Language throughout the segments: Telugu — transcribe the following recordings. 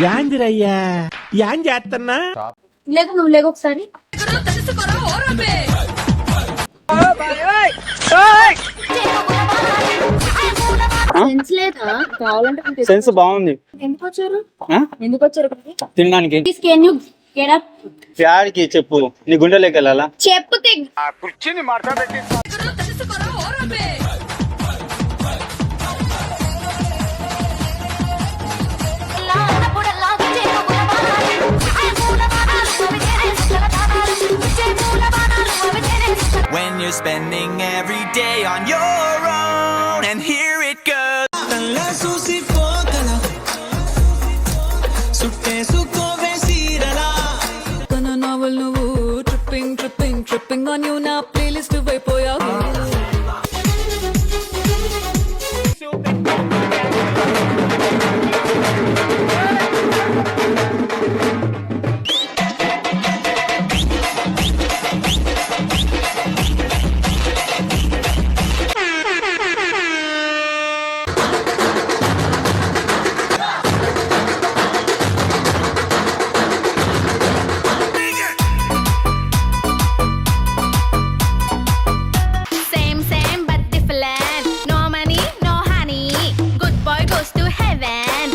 యాందిరయ్యా యాన్ చేస్తున్నా లేకు నువ్వు లేకు ఒకసారి సెన్స్ లేదా కావాలంటే సెన్స్ బాగుంది. ఎందుకు వచ్చారు ఆ? ఎందుకు వచ్చారు తినడానికి. Please can you get up యాడికి చెప్పు, నీ గుండెలోకి వెళ్ళాలా? చెప్పుతే కుర్చీని మాట్లాడబెట్టి When you're spending every day on your own, and here it goes. Tripping on you now, playlist అయిపోయావు. Same but different. No money, no honey. Good boy goes to heaven.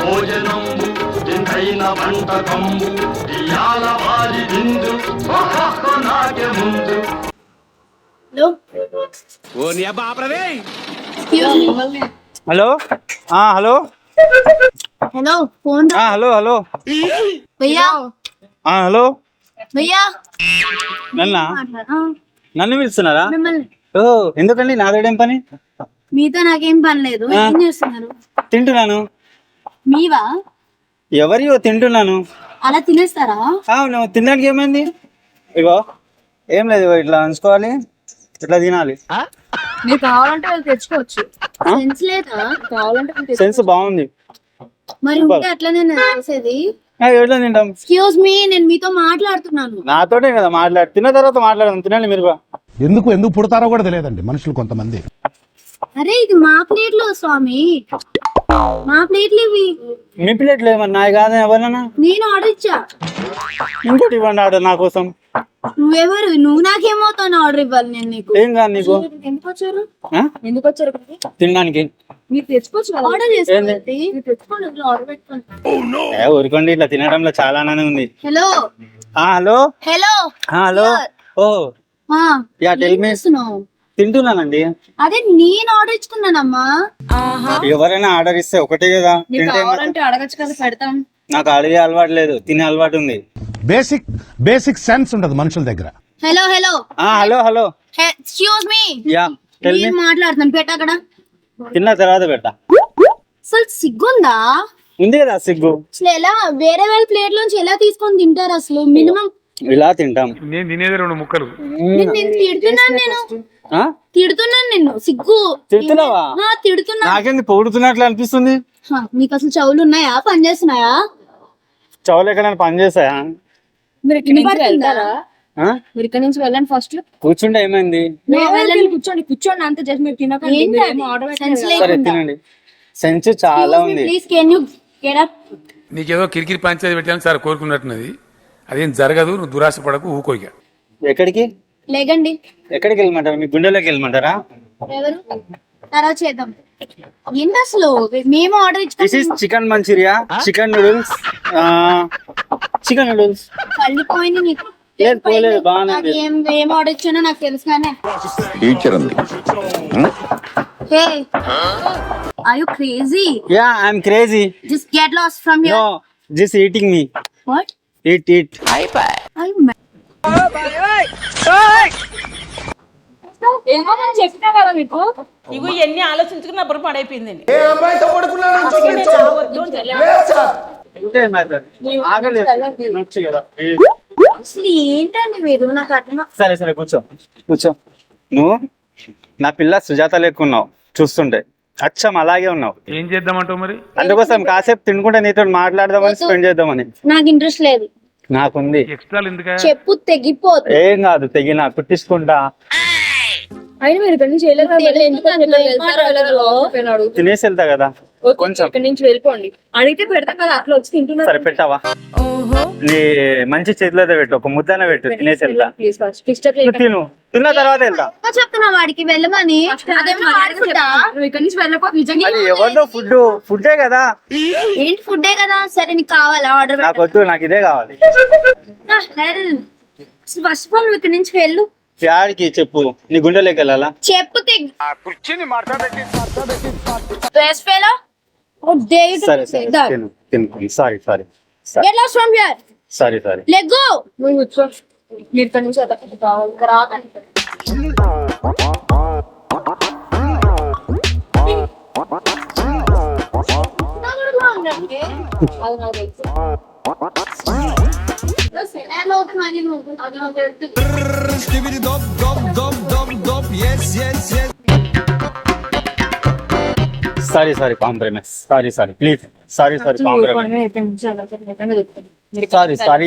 భోజనంబు ఎంతైన వంటకంబు ఇయాల వారి విందు నాకే ముందు. ఓ నీ అబ్బా ఆపరదే. Hello hello hello phone hello hello భయ్యా హలో. భయ్యా నన్ను పిలుస్తున్నారా? మిమ్మల్ని ఓ ఎందుకండి, నాదేం పని? మీతో నాకేం పని లేదు. ఏం చేస్తున్నారు? తింటున్నాను. మీవా? ఎవరియో తింటున్నాను. అలా తినేస్తారా? అవును, తినడానికి ఏమైంది? ఇగో ఏం లేదు, ఇగో ఇట్లా అంచుకోవాలి, ఇట్లా తినాలి. మీరు కావాలంటే వాళ్ళు తెచ్చుకోవచ్చు. సెన్స్ లేదా కావాలంటే సెన్స్ బాగుంది. మరి ఉంటే అట్లనే చేసేది. ఎట్లా తింటాం? ఎక్స్క్యూజ్ మీ, నేను మీతో మాట్లాడుతున్నాను. నాతోటే కదా మాట్లాడు, తిన్న తర్వాత మాట్లాడదాం. తినండి మీరు కూడా. ఎందుకు పుడతారో కూడా తెలియదండి మనుషులు కొంతమంది. అరే ఇది మా ప్లేట్లు స్వామి, మా ప్లేట్లు ఇవి. మీ ప్లేట్లు ఏమన్నా నాయి కాదు ఎవరన్నా? నేను ఆర్డర్ ఇచ్చా. ఇంకోటి ఇవ్వండి ఆర్డర్ నా కోసం. నువ్వెవరు? నువ్వు నాకేమవుతాను ఆర్డర్ ఇవ్వాలి నేను నీకు? ఏం కాదు నీకు. ఎందుకు వచ్చారు? ఆ? ఎందుకు వచ్చారు? తినడానికి. మీరు తెచ్చుకోవచ్చు, ఆర్డర్ చేసుకోండి. మీరు తెచ్చుకోండి, ఆర్డర్ పెట్టుకోండి. ఊరుకోండి, ఇట్లా తినడంలో చాలా ఆనందం ఉంది. Hello hello hello hello. Oh yeah tell me. తింటున్నానండి. అదే నేను ఆర్డర్ ఇచ్చుకున్నానమ్మా. ఎవరైనా ఆర్డర్ ఇస్తే ఒకటే కదా తింటే. అడగచ్చు కదా, పెడతాం. నాకు అడిగే అలవాటు లేదు, తినే అలవాటు ఉంది. బేసిక్ సెన్స్ ఉండదు మనుషుల దగ్గర. Hello hello hello hello. Excuse me, yeah tell మీ. నేను మాట్లాడుతాను, పెట్ట అక్కడ. తిన్న తర్వాత పెడతా. అసలు సిగ్గుందా? ఉంది కదా సిగ్గు. అసలు ఎలా వేరే వాళ్ళ ప్లేట్ లోంచి ఎలా తీసుకొని తింటారు? అసలు మినిమం ఇలా తింటాం. నేను తినేది 2 ముక్కలు. నేను తిడుతున్నాను, తిడుతున్నాను నిన్ను. సిగ్గు. తిడుతున్నావా? తిడుతున్నా. నాకేంది పొగుడుతున్నట్లు అనిపిస్తుంది. మీకు అసలు చెవులు ఉన్నాయా? పని చేస్తున్నాయా? చెవులు ఎక్కడైనా పని చేస్తాయా? మీరు వెళ్తారా? మీరు ఇక్కడ నుంచి వెళ్ళండి. ఫస్ట్ కూర్చుంటే ఏమైంది? కూర్చోండి అంతే. జస్ట్ మీరు తినకండి. సరే తినండి. సెన్స్ చాలా ఉంది. Please can you get up. నీకేదో కిరికిరి పంచాయతీ పెట్టాను సార్ కోరుకున్నట్టున్నది. అదేం జరగదు, నువ్వు దురాశ పడకు, ఊకోయిక. ఎక్కడికి లేకండి. ఎక్కడికి వెళ్ళమంటారు? మీ గుండెలోకి వెళ్ళమంటారా? ఎవరు? తర్వాత చేద్దాం. ఏంటి అసలు మేము ఆర్డర్ దిస్ ఇస్ ఇచ్చుకున్నాం. Chicken Manchuria, chicken noodles, chicken noodles. పళ్ళిపోయింది నీకు. లేదు పోలేదు, బాగానే ఉంది. ఏం ఆర్డర్ ఇచ్చానో నాకు తెలుసు కానీ. Hey are you crazy? Yeah I am crazy. Just get lost from here. No just eating me. What? Eat eat. Are you చెప్పినా కదా మీకు. ఇవి ఎన్ని ఆలోచించుకున్న అప్పుడు పడైపోయిందండి. అసలు ఏంటండి మీరు? నాకు అర్థం. సరే సరే కూర్చో కూర్చో. నువ్వు నా పిల్ల సుజాత లేకున్నావు చూస్తుంటే. అచ్చం అలాగే ఉన్నావు. ఏం చేద్దామంటావు మరి? అందుకోసం కాసేపు తినుకుంటే నీతో మాట్లాడదామని, స్పెండ్ చేద్దామని. నాకు ఇంట్రెస్ట్ లేదు. నాకుంది. ఎక్స్ట్రాలు ఎందుకు? చెప్పు తెగిపోతుంది. ఏం కాదు, తెగిన కుట్టించుకుంటా. అయినా మీరు ఇక్కడి నుంచి తినేసి వెళ్తా కదా కొంచెం. ఇక్కడి నుంచి వెళ్ళిపోండి. అడిగితే పెడతా కదా, అట్లా వచ్చి తింటున్నారు. సరే పెట్టావా? నీ మంచి చేతిలో పెట్టు, ఒక ముద్దనే పెట్టు, తినేసి వెళ్తా. తిను, తిన్న తర్వాత వెళ్తా. చెప్తున్నా వాడికి వెళ్ళమని. అదేమో వాడి ఫుడ్డా? నువ్వు ఇక్కడి నుంచి వెళ్ళకపోతే నిజంగా అది ఎవరిదో ఫుడ్డే కదా. ఏంటి ఫుడ్డే కదా. సరే నీకు కావాలా ఆర్డర్? నాకు వద్దు, నాకు ఇదే కావాలి. ఫస్ట్ ఆఫ్ ఆల్ నువ్వు ఇక్కడి నుంచి వెళ్ళు. యాడికి చెప్పు, నీ గుండెలోకి వెళ్ళాలా? చెప్పు సరే సరే తిను తిను. Sorry sorry Get lost from here. Sorry sorry. Let go. నువ్వు కూర్చో. మీరు ఇక్కడి నుంచి రాకండి. Sorry sorry compromise. Sorry sorry please. Sorry sorry compromise. Sorry sorry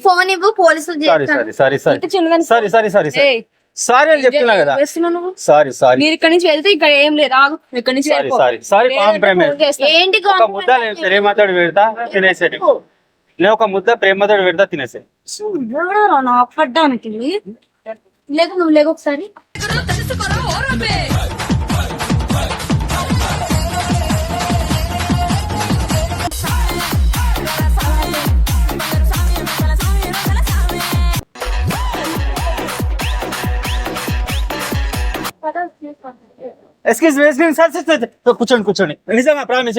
phone ఇవ్వు, పోలీసులు sorry sorry sorry sorry sorry sorry sorry sorry అని చెప్తున్నా కదా. సారీ సారీ మీరు ఇక్కడి నుంచి వెళ్తే ఇక్కడ ఏం లేదు. ఆగు, ఇక్కడి నుంచి సారీ సారీ సారీ కాంప్రమైజ్. ఏంటి ఒక ముద్ద ప్రేమతోడు పెడతా తినేసేటి. నేను ఒక ముద్ద ప్రేమతోడు పెడతా తినేసే. పడ్డానికి లేకు, నువ్వు లేకు ఒకసారి. ఎక్స్క్యూజ్ మీ సార్ కూర్చోండి కూర్చోండి. నిజంగా ప్రామిస్.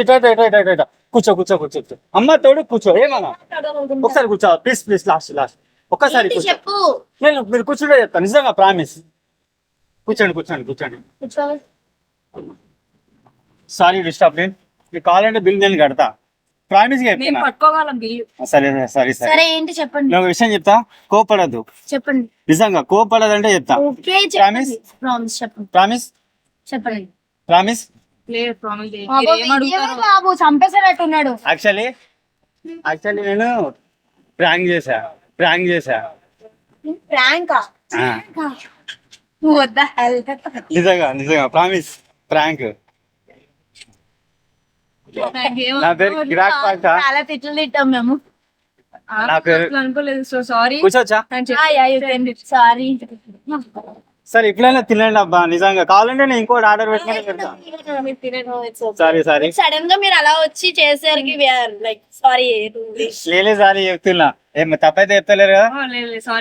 కూర్చో కూర్చో కూర్చో. అమ్మ తోడు కూర్చో. ఏమన్నా ఒకసారి కూర్చో ప్లీజ్ ప్లీజ్. లాస్ట్ లాస్ట్ ఒక్కసారి కూర్చో. చెప్పు. నేను మీరు కూర్చుంటే చెప్తాను. నిజంగా ప్రామిస్. కూర్చోండి కూర్చోండి కూర్చోండి. Sorry disturb. మీకు కావాలంటే బిల్ నేను కడతా. ప్రామిస్ గా చెప్తున్నా. పట్టుకోగలం బిల్లు. సరే సరే సరే. సరే ఏంటి చెప్పండి. నేను ఒక విషయం చెప్తా, కోపడద్దు. చెప్పండి. నిజంగా కోపడదంటే చెప్తా. Okay promise. ప్రామిస్ చెప్పండి. ప్రామిస్ చెప్పండి. ప్రామిస్. బాబు చంపేసారట్టున్నాడు. యాక్చువల్లీ నేను ప్రాంక్ చేశా. ప్రాంకా? నిజంగా నిజంగా ప్రామిస్ ప్రాంక్. నా పేరు గిరాక్ పాషా. చాలా తిట్లు తిట్టాం మేము. నా పేరు అనుకోలేదు. So sorry. కూర్చోచ్చా? సారీ. సరే ఇప్పుడైనా తినండి అబ్బా. నిజంగా కావాలంటే నేను ఇంకోటి ఆర్డర్ పెట్టుకుని పెడతా. Sorry sorry. సడన్ గా మీరు అలా వచ్చి చేసేసరికి లైక్ సారీ. లేదు సారీ చెప్తున్నా. ఏం తప్పైతే చెప్తలేరు కదా. లేదు సారీ.